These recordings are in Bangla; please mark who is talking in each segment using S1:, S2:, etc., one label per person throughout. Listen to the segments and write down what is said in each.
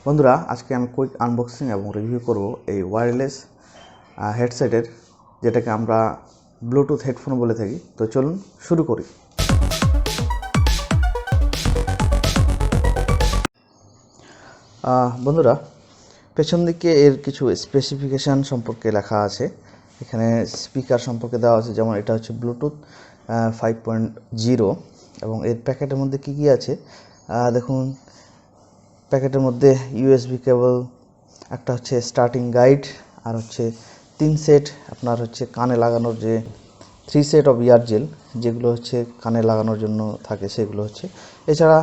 S1: বন্ধুরা আজকে আমি কুইক আনবক্সিং এবং রিভিউ করব এই ওয়্যারলেস হেডসেটের, যেটাকে আমরা ব্লুটুথ হেডফোন বলে থাকি। তো চলুন শুরু করি। বন্ধুরা, পেছন দিকে এর কিছু স্পেসিফিকেশান সম্পর্কে লেখা আছে। এখানে স্পিকার সম্পর্কে দেওয়া আছে, যেমন এটা হচ্ছে ব্লুটুথ 5.0 এবং এর প্যাকেটের মধ্যে কি কি আছে দেখুন। প্যাকেটের মধ্যে ইউএসবি কেবল, একটা হচ্ছে স্টার্টিং গাইড, আর হচ্ছে 3 সেট আপনার হচ্ছে কানে লাগানোর যে 3 সেট অফ ইয়ার জেল, যেগুলো হচ্ছে কানে লাগানোর জন্য থাকে সেগুলো হচ্ছে। এছাড়া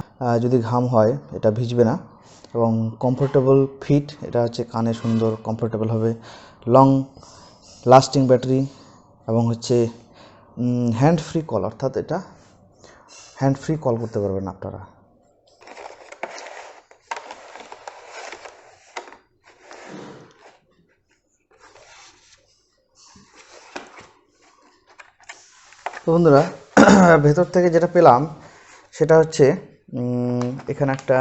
S1: যদি ঘাম হয় এটা ভিজবে না এবং কমফোর্টেবল ফিট, এটা হচ্ছে কানে সুন্দর কমফোর্টেবল হবে। লং লাস্টিং ব্যাটারি এবং হচ্ছে হ্যান্ড ফ্রি কল, অর্থাৎ এটা হ্যান্ড ফ্রি কল করতে পারবেন আপনারা। তো বন্ধুরা, ভেতর থেকে যেটা পেলাম সেটা হচ্ছে এখানে একটা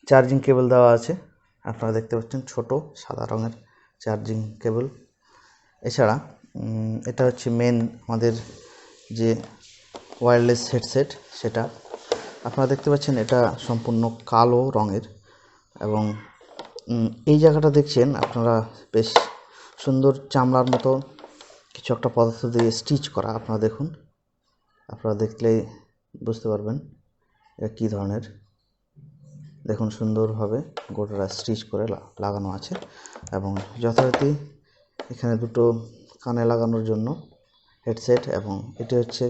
S1: চার্জিং কেবল দেওয়া আছে, আপনারা দেখতে পাচ্ছেন, ছোট সাদা রঙের চার্জিং কেবল। এছাড়া এটা হচ্ছে মেন আমাদের যে ওয়্যারলেস হেডসেট, সেটা আপনারা দেখতে পাচ্ছেন। এটা সম্পূর্ণ কালো রঙের এবং এই জায়গাটা দেখছেন আপনারা, বেশ সুন্দর চামড়ার মতো কিছু একটা পদার্থ দিয়ে স্টিচ করা। আপনারা দেখুন, আপনারা দেখলেই বুঝতে পারবেন এটা কী ধরনের। দেখুন, সুন্দরভাবে গোটাটা স্টিচ করে লাগানো আছে এবং যথারীতি এখানে দুটো কানে লাগানোর জন্য হেডসেট এবং এটি হচ্ছে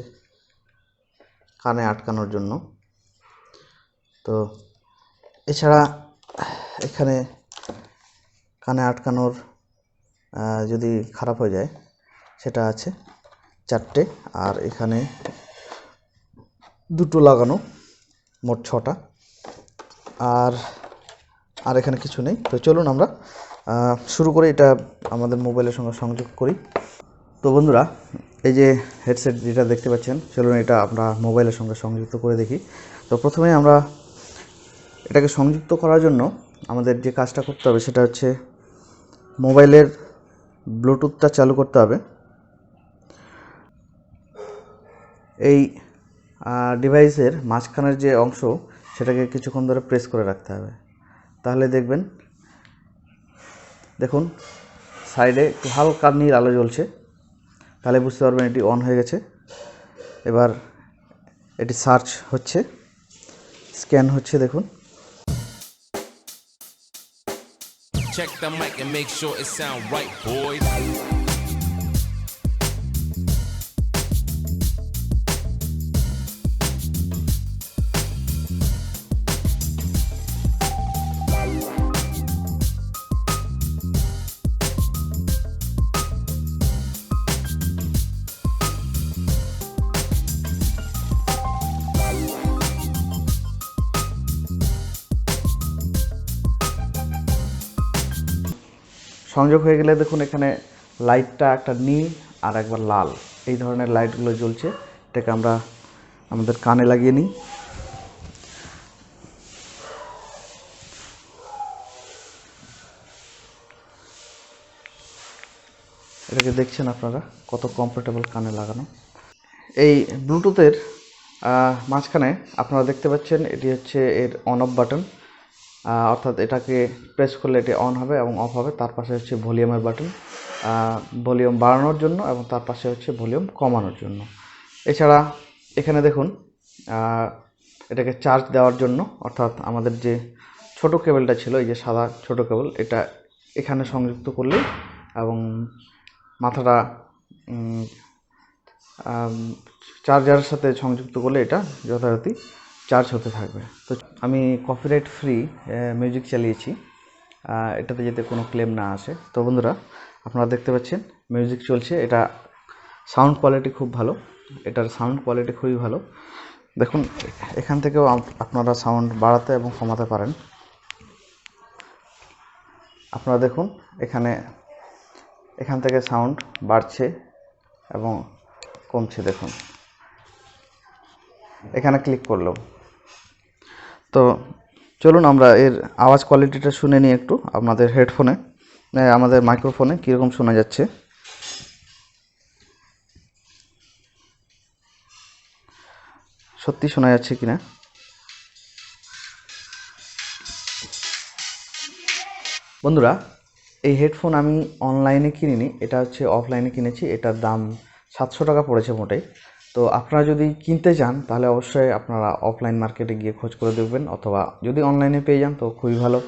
S1: কানে আটকানোর জন্য। তো এছাড়া এখানে কানে আটকানোর যদি খারাপ হয়ে যায় সেটা আছে 4টে, আর এখানে দুটো লাগানো, মোট 6টা। আর এখানে কিছু নেই। তো চলুন আমরা শুরু করি, এটা আমাদের মোবাইলের সঙ্গে সংযোগ করি। তো বন্ধুরা, এই যে হেডসেট যেটা দেখতে পাচ্ছেন, চলুন এটা আমরা মোবাইলের সঙ্গে সংযুক্ত করে দেখি। তো প্রথমে আমরা এটাকে সংযুক্ত করার জন্য আমাদের যে কাজটা করতে হবে সেটা হচ্ছে মোবাইলের ব্লুটুথটা চালু করতে হবে। এই ডিভাইসের মাঝখানের যে অংশ, সেটাকে কিছুক্ষণ ধরে প্রেস করে রাখতে হবে, তাহলে দেখুন সাইডে একটু হালকা নীল আলো জ্বলছে, তাহলে বুঝতে পারবেন এটি অন হয়ে গেছে। এবার এটি সার্চ হচ্ছে, স্ক্যান হচ্ছে, দেখুন।
S2: Check the mic and make sure it sound right, boys.
S1: সংযোগ হয়ে গেলে দেখুন এখানে লাইটটা একটা নীল আর একবার লাল, এই ধরনের লাইটগুলো জ্বলছে। এটাকে আমরা আমাদের কানে লাগিয়ে নিই। এটাকে দেখছেন আপনারা কত কমফোর্টেবল কানে লাগানো। এই ব্লুটুথের মাঝখানে আপনারা দেখতে পাচ্ছেন এটি হচ্ছে এর অন অফ বাটন, অর্থাৎ এটাকে প্রেস করলে এটি অন হবে এবং অফ হবে। তার পাশে হচ্ছে ভলিউমের বাটন, ভলিউম বাড়ানোর জন্য, এবং তার পাশে হচ্ছে ভলিউম কমানোর জন্য। এছাড়া এখানে দেখুন এটাকে চার্জ দেওয়ার জন্য, অর্থাৎ আমাদের যে ছোট কেবলটা ছিল, এই যে সাদা ছোট কেবল, এটা এখানে সংযুক্ত করলে এবং মাথাটা চার্জারের সাথে সংযুক্ত করলে এটা যথারীতি চার্জ হতে থাকবে। তো আমি কপিরাইট ফ্রি মিউজিক চালিয়েছি, এটাতে যাতে কোনো ক্লেম না আসে। তো বন্ধুরা, আপনারা দেখতে পাচ্ছেন মিউজিক চলছে। এটা সাউন্ড কোয়ালিটি খুব ভালো, এটার সাউন্ড কোয়ালিটি খুবই ভালো। দেখুন, এখান থেকেও আপনারা সাউন্ড বাড়াতে এবং কমাতে পারেন। আপনারা দেখুন এখান থেকে সাউন্ড বাড়ছে এবং কমছে। দেখুন, এখানে ক্লিক করলাম। তো চলুন আমরা এর আওয়াজ কোয়ালিটিটা শুনে নিই একটু আপনাদের হেডফোনে, আমাদের মাইক্রোফোনে কীরকম শোনা যাচ্ছে। সত্যি শোনা যাচ্ছে কিনা। বন্ধুরা, এই হেডফোন আমি অনলাইনে কিনিনি, এটা হচ্ছে অফলাইনে কিনেছি। এটার দাম 700 টাকা পড়েছে মোটে। তো আপনারা যদি কিনতে চান তাহলে অবশ্যই আপনারা অফলাইন মার্কেটে গিয়ে খোঁজ করে দেখবেন, অথবা যদি অনলাইনে পেয়ে যান তো খুবই ভালো।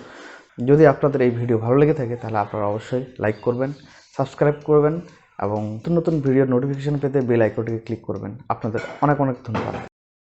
S1: যদি আপনাদের এই ভিডিও ভালো লেগে থাকে তাহলে আপনারা অবশ্যই লাইক করবেন, সাবস্ক্রাইব করবেন এবং নতুন নতুন ভিডিওর নোটিফিকেশন পেতে বেল আইকনটিকে ক্লিক করবেন। আপনাদের অনেক অনেক ধন্যবাদ।